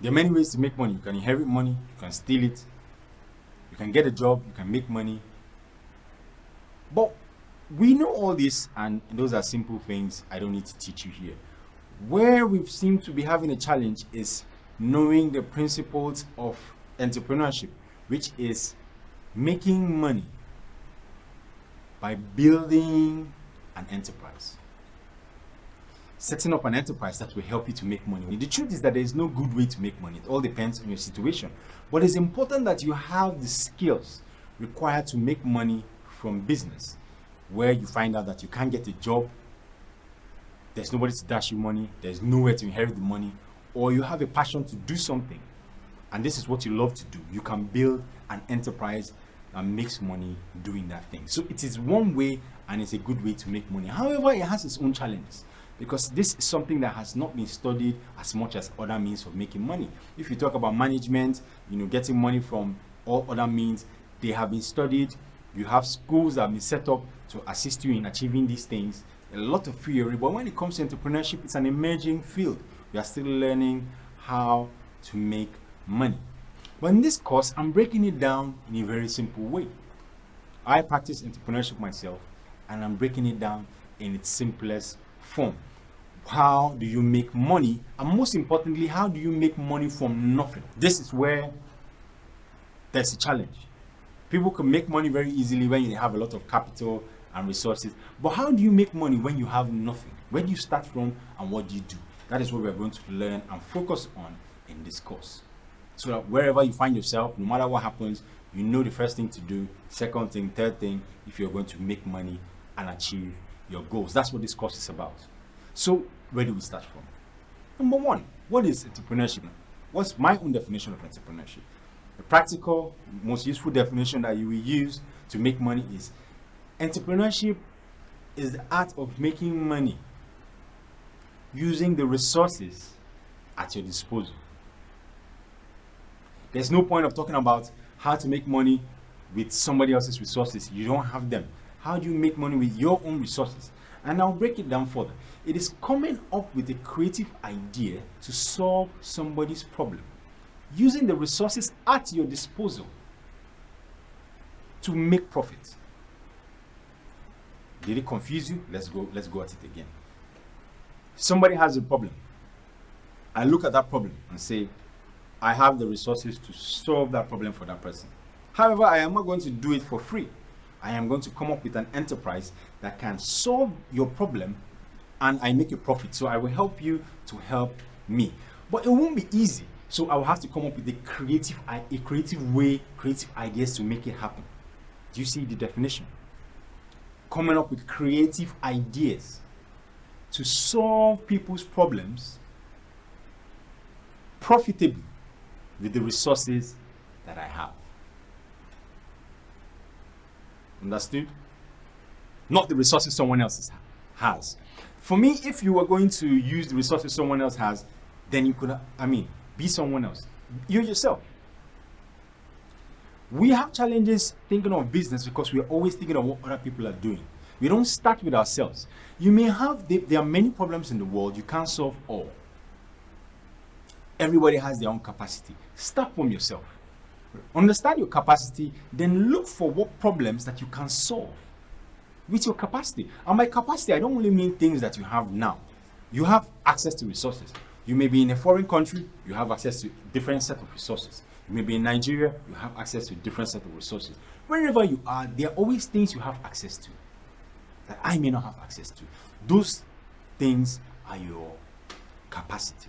There are many ways to make money. You can inherit money, you can steal it, you can get a job, you can make money. But we know all this, and those are simple things. I don't need to teach you here. Where we seem to be having a challenge is knowing the principles of entrepreneurship, which is making money by building an enterprise. Setting up an enterprise that will help you to make money. The truth is that there is no good way to make money. It all depends on your situation. But it's important that you have the skills required to make money from business, where you find out that you can't get a job, there's nobody to dash you money, there's nowhere to inherit the money, or you have a passion to do something, and this is what you love to do. You can build an enterprise that makes money doing that thing. So it is one way, and it's a good way to make money. However, it has its own challenges, because this is something that has not been studied as much as other means of making money. If you talk about management, getting money from all other means, they have been studied. You have schools that have been set up to assist you in achieving these things. A lot of theory, but when it comes to entrepreneurship, it's an emerging field. We are still learning how to make money. But in this course, I'm breaking it down in a very simple way. I practice entrepreneurship myself, and I'm breaking it down in its simplest form. How do you make money? And most importantly, how do you make money from nothing? This is where there's a challenge. People can make money very easily when you have a lot of capital and resources. But how do you make money when you have nothing? Where do you start from, and what do you do? That is what we're going to learn and focus on in this course. So that wherever you find yourself, no matter what happens, you know the first thing to do, second thing, third thing, if you're going to make money and achieve your goals. That's what this course is about. So where do we start from? Number one, what is entrepreneurship? What's my own definition of entrepreneurship? The practical, most useful definition that you will use to make money is entrepreneurship is the art of making money using the resources at your disposal. There's no point of talking about how to make money with somebody else's resources. You don't have them. How do you make money with your own resources? And I'll break it down further. It is coming up with a creative idea to solve somebody's problem, using the resources at your disposal to make profit. Did it confuse you? Let's go at it again. Somebody has a problem. I look at that problem and say, I have the resources to solve that problem for that person. However, I am not going to do it for free. I am going to come up with an enterprise that can solve your problem, and I make a profit. So I will help you to help me. But it won't be easy. So I will have to come up with a creative way, creative ideas to make it happen. Do you see the definition? Coming up with creative ideas to solve people's problems profitably with the resources that I have. Understood? Not the resources someone else has. For me, if you were going to use the resources someone else has, then you could, be someone else. You yourself. We have challenges thinking of business because we're always thinking of what other people are doing. We don't start with ourselves. You may have, there are many problems in the world, you can't solve all. Everybody has their own capacity. Start from yourself. Understand your capacity, then look for what problems that you can solve with your capacity. And by capacity, I don't only mean things that you have now. You have access to resources. You may be in a foreign country, you have access to different set of resources. You may be in Nigeria, you have access to different set of resources. Wherever you are, there are always things you have access to that I may not have access to. Those things are your capacity.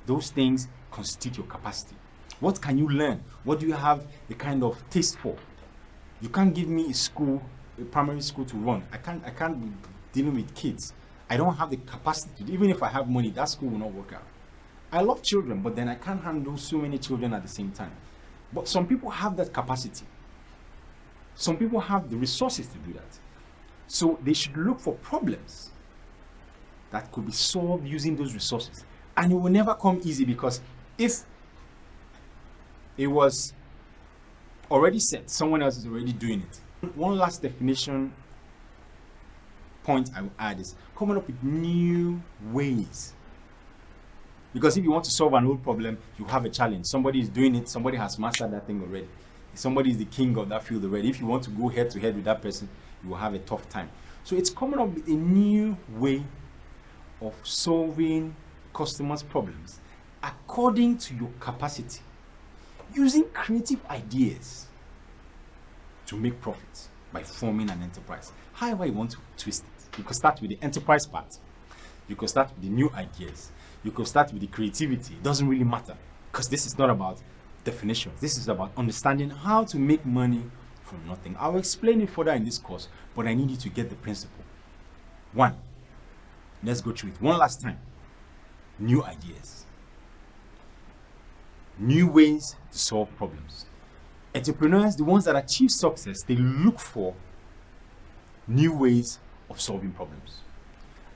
Those things constitute your capacity. What can you learn? What do you have a kind of taste for? You can't give me a primary school to run. I can't be dealing with kids. I don't have the capacity to. Even if I have money, that school will not work out. I love children, but then I can't handle so many children at the same time. But some people have that capacity. Some people have the resources to do that. So they should look for problems that could be solved using those resources. And it will never come easy, because if it was already set, someone else is already doing it. One last definition point I will add is coming up with new ways Because if you want to solve an old problem, you have a challenge. Somebody is doing it, somebody has mastered that thing already. Somebody is the king of that field already. If you want to go head to head with that person, you will have a tough time. So it's coming up with a new way of solving customers' problems according to your capacity, using creative ideas to make profits by forming an enterprise. However you want to twist it. You could start with the enterprise part. You could start with the new ideas. You could start with the creativity. It doesn't really matter, because this is not about definitions. This is about understanding how to make money from nothing. I'll explain it further in this course, but I need you to get the principle. One, let's go through it one last time. New ideas, new ways to solve problems. Entrepreneurs, the ones that achieve success, they look for new ways of solving problems,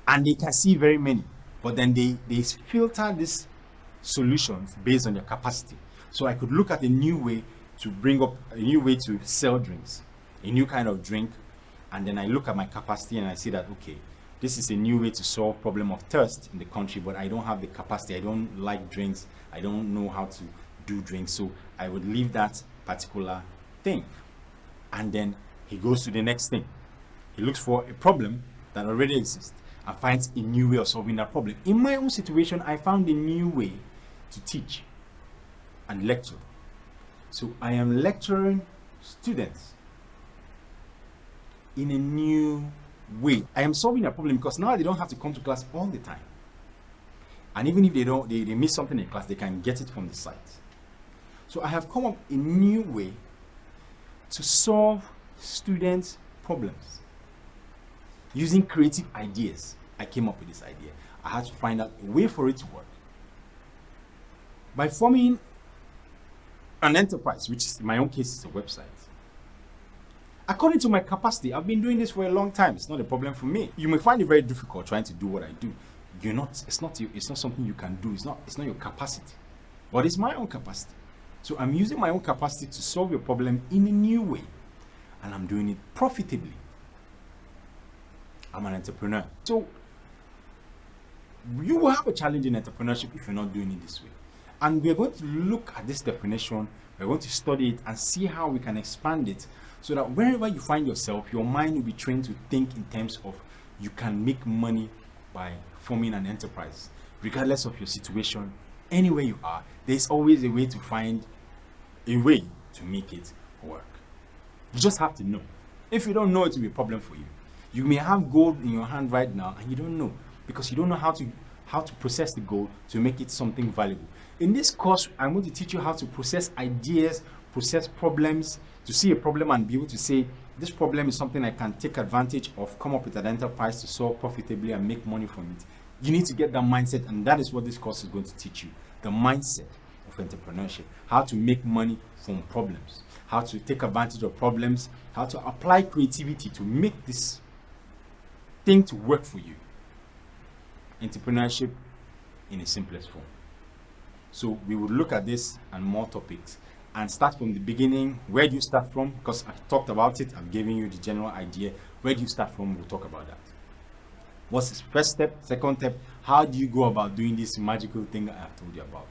and they can see very many, but then they filter these solutions based on their capacity. So I could look at a new way to bring up a new way to sell drinks, a new kind of drink, and then I look at my capacity and I see that, okay, this is a new way to solve problem of thirst in the country, but I don't have the capacity. I don't like drinks. I don't know how to do drinks, so I would leave that particular thing. And then he goes to the next thing. He looks for a problem that already exists and finds a new way of solving that problem. In my own situation, I found a new way to teach and lecture. So I am lecturing students in a new way. I am solving a problem because now they don't have to come to class all the time. And even if they miss something in class, they can get it from the site. So I have come up a new way to solve students' problems using creative ideas. I came up with this idea. I had to find out a way for it to work. By forming an enterprise, which in my own case is a website. According to my capacity, I've been doing this for a long time. It's not a problem for me. You may find it very difficult trying to do what I do. It's not something you can do. It's not your capacity. But it's my own capacity. So I'm using my own capacity to solve your problem in a new way. And I'm doing it profitably. I'm an entrepreneur. So you will have a challenge in entrepreneurship if you're not doing it this way. And we're going to look at this definition, we're going to study it and see how we can expand it so that wherever you find yourself, your mind will be trained to think in terms of you can make money by forming an enterprise. Regardless of your situation, anywhere you are, there's always a way to find a way to make it work. You just have to know. If you don't know, it will be a problem for you. You may have gold in your hand right now and you don't know, because you don't know how to process the gold to make it something valuable. In this course, I'm going to teach you how to process ideas, process problems, to see a problem and be able to say, this problem is something I can take advantage of, come up with an enterprise to solve profitably and make money from it. You need to get that mindset, and that is what this course is going to teach you. The mindset of entrepreneurship, how to make money from problems, how to take advantage of problems, how to apply creativity to make this thing to work for you. Entrepreneurship in its simplest form. So we will look at this and more topics and start from the beginning. Where do you start from? Because I've talked about it, I've given you the general idea. Where do you start from? We'll talk about that. What's the first step, second step? How do you go about doing this magical thing I have told you about?